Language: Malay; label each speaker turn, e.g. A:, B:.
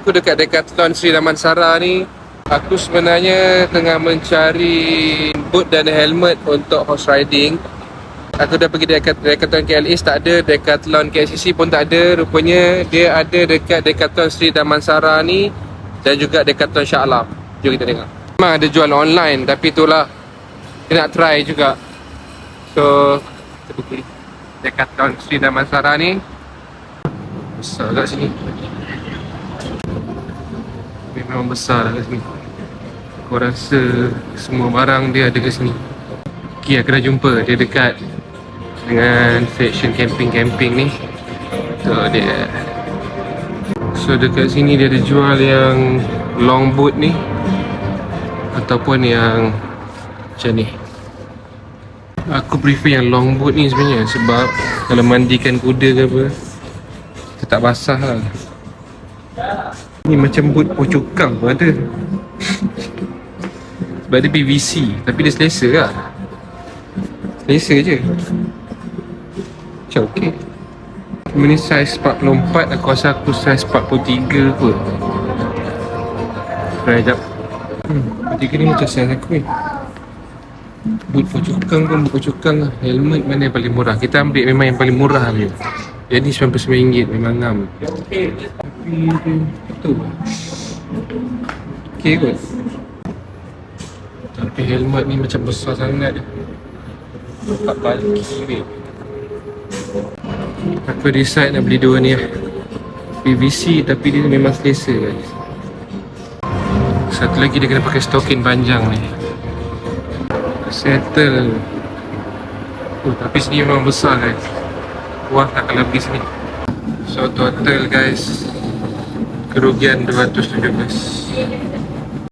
A: aku dekat Decathlon Sri Damansara ni. Aku sebenarnya tengah mencari boot dan helmet untuk horse riding. Aku dah pergi Decathlon KL East, tak ada. Decathlon KLCC pun tak ada. Rupanya dia ada dekat Decathlon Sri Damansara ni dan juga Decathlon Shah Alam. Jom kita tengok. Memang ada jual online, tapi itulah kita nak try juga. So kita pergi Decathlon Sri Damansara ni. Besar kat sini. Memang besar kat sini. Aku rasa semua barang dia ada kat sini. Okay, aku dah jumpa. Dia dekat dengan section camping-camping ni. Tu dia. So dekat sini dia ada jual yang long boot ni ataupun yang macam ni. Aku prefer yang long boot ni sebenarnya, sebab kalau mandikan kuda ke apa, dia tak basah lah. Ni macam boot pocokang pun ada. Sebab dia PVC, tapi dia selesa lah. Selesa je. Macam okey. Cuma ni saiz 44, aku rasa aku saiz 43 kot. Try sekejap. 43 ni macam saiz aku ni. Boot pocokang pun boot pocokang lah. Helmet mana yang paling murah? Kita ambil memang yang paling murah punya. Jadi RM99 memang ngam. Tapi tu okey kot. Tapi helmet ni macam besar sangat. Tak bulky weh. Aku decide nak beli dua ni lah. PVC tapi dia memang selesa guys. Satu lagi dia kena pakai stokin panjang ni. Settle. Tapi sini memang besar guys. Puas tak kalau pergi sini. So total guys, kerugian 217.